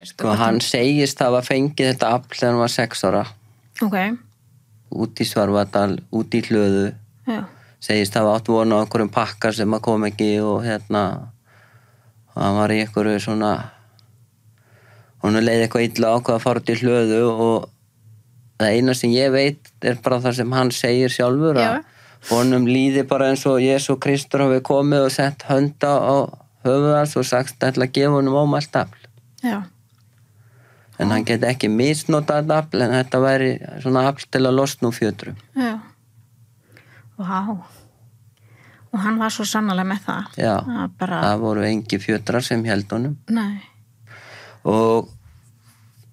Sko, hann segist hafa fengið þetta afl þegar hann var 6 ára. Ok. Út í Svarfadal, út í Hlöðu. Já. Segist hafa átt von á einhverjum pakkar sem að kom ekki og hann var í einhverju svona, hún leiði eitthvað illa ákvað að fara út í Hlöðu og það eina sem ég veit bara það sem hann segir sjálfur að honum líði bara eins og Jesú Kristur hafi komið og sett hönda á höfuð hans og sagt að ætla að gefa honum ómælt afl. Já. En hann geti ekki misnotað þetta afl, en þetta væri svona afl til að losna úr fjötrum. Já. Vá. Og hann var svo sannarlega með það. Já, það voru engi fjötrar sem held honum. Nei. Og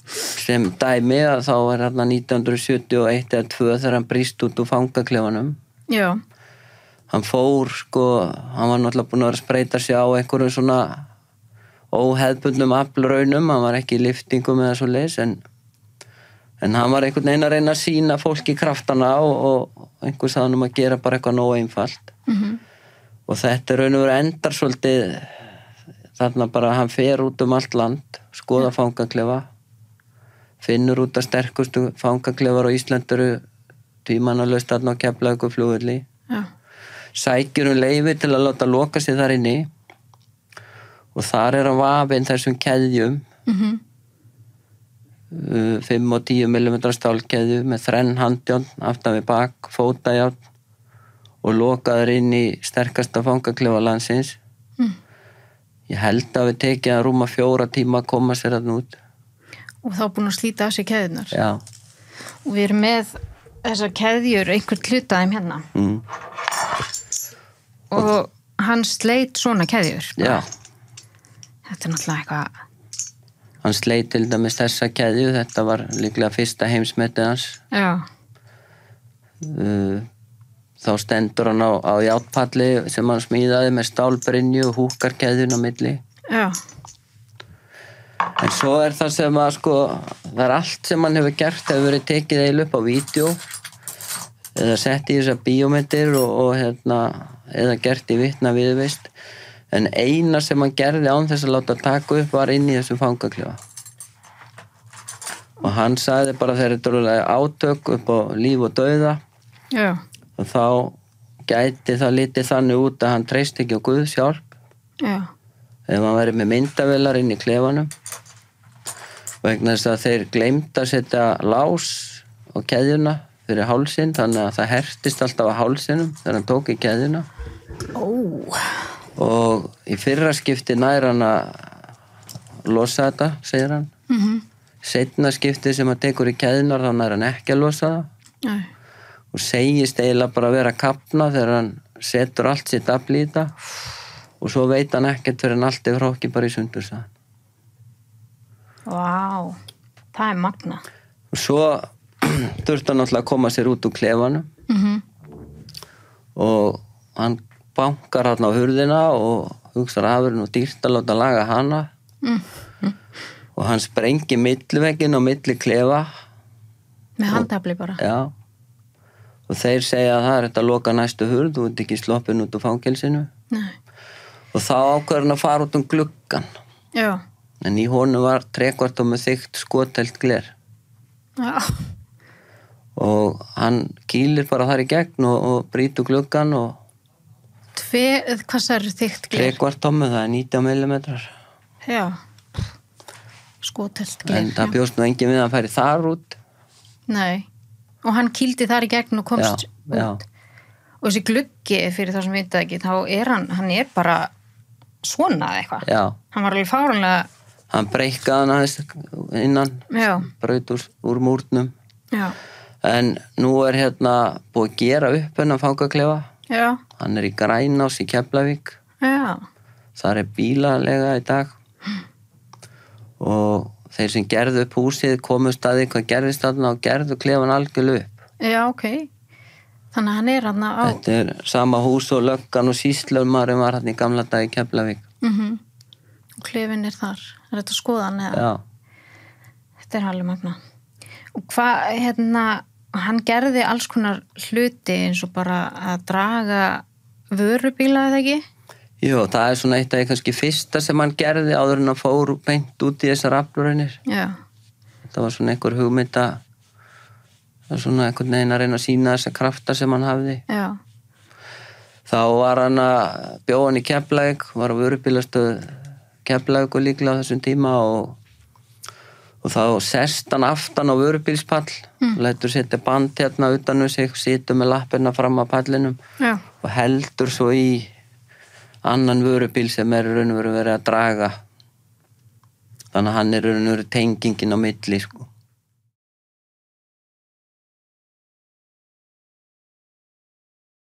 sem dæmi að þá var hann 1971 eða 2 þegar hann brýst út úr fangaklefanum. Já. Hann fór, hann var náttúrulega búinn að spreita sig á einhverjum svona óhefðbundnum aflraunum, hann var ekki í lyftingum eða svo leis, en hann var einhvern veginn að reyna að sýna fólki kraftana og einhver sagði hann að gera bara eitthvað nógu einfalt. Og þetta raun og veru endar svolítið þarna bara hann fer út allt land, skoða fangaklefa, finnur út að sterkustu fangaklefar á Íslandi eru tvímannalaust þarna á Keflavíkurflugvelli. Já. Sækir leyfi til að láta loka sig þar inni og þar hann vafinn þessum keðjum 5 og 10 mm stálkeðju með 3 handjárn aftan við bak, fótajárn og lokaður inn í sterkasta fangaklefa landsins. Ég held að við tekið að rúma 4 tíma að koma sér þarna út. Og þá búin að slíta af sig keðjurnar. Já. Og við erum með þessar keðjur, einhvern hluta þeim hérna. Og hann sleit svona keðjur. Já. Þetta náttúrulega eitthvað. Hann sleit til dæmis þessa keðju, þetta var líklega fyrsta heimsmetið hans. Já. Þá stendur hann á járnpalli sem hann smíðaði með stálbrynju og húkarkeðjun á milli. Já. En svo það sem að það allt sem hann hefur gert hefur verið tekið eiginlega upp á vídeó eða sett í þessar bíómyndir og eða gert í vitna viðvist. En eina sem hann gerði án þess að láta taka upp var inn í þessum fangaklefa. Og hann sagði bara þegar þetta voru átök upp á líf og dauða. Já. Og þá gæti það litið þannig út að hann treysti ekki á Guðs hjálp. Já. Ef hann væri með myndavélar inn í klefanum. Vegna þess að þeir gleymdu að setja lás á keðjuna fyrir hálsinn, þannig að það hertist alltaf á hálsinum þegar hann tók í keðjuna. Og í fyrra skipti nær hann að losa þetta, segir hann. Seinna skipti sem hann tekur í keðjunar þá nær hann ekki að losa það. Nei. Og segist eiginlega bara að vera að kafna þegar hann setur allt sitt afl í þetta og svo veit hann ekkert fyrir hann allt yfir hokki bara í sundur, sagði hann. Vá, það er magna. Og svo þurfti hann alltaf að koma sér út úr klefanum og hann bankar hann á hurðina og hugsar að það verður nú dýrt að láta laga hana og hann sprengir millivegginn og milli klefa með handafli bara. Já, og þeir segja að það er þetta að loka næstu hurð, þú ert ekki sloppin út úr fangelsinu. Nei. Og þá ákveður hann að fara út gluggan. Já. En í honum var 3/4 og með þykkt skotelt gler. Já. Og hann kýlir bara þar í gegn og brýtur gluggan og hvað er þykkt gler? 3/4 það er 19 mm. Já. Skotelt gler. En það bjóst nú engin við að hann færi þar út. Nei. Og hann kýldi þar í gegn og komst út. Já. Og þessi gluggi, fyrir það sem vita ekki, þá hann er bara svona eitthvað. Já. Hann var alveg fáránlega. Hann breikkaði hann aðeins innan. Já. Braut úr múrnum. Já. En nú er búið að gera upp hennan fangaklefa. Já. Hann er í Grænás í Keflavík. Já. Þar er bílalega í dag. Og þeir sem gerðu upp húsið komust að því hvað gerðist þarna og gerðu klefan algjörlega upp. Já, ok. Þannig að hann er þarna á. Þetta er sama hús og löggan og sýslumaðurinn var þarna í gamla dag í Keflavík. Og klefin er þar. Er þetta skoðan eða? Já. Þetta er alveg magna. Og hvað, hann gerði alls konar hluti eins og bara að draga vörubíla eða ekki? Jú, það svona eitt af kannski fyrsta sem hann gerði áður en hann fór beint út í þessar aflraunir. Já. Það var svona einhver hugmynd að svona einhvern veginn að reyna að sýna þessa krafta sem hann hafði. Já. Þá var hann bjó hann í Keflavík, var á vörubílastöð Keflavík og líklega á þessum tíma og þá sest hann aftan á vörubílspall, lætur setja band hérna utan sig, situr með lappirna fram á pallinum. Já. Og heldur svo í annan vörubíl sem raun og veru verið að draga. Þannig að hann raun og veru tengingin á milli, sko.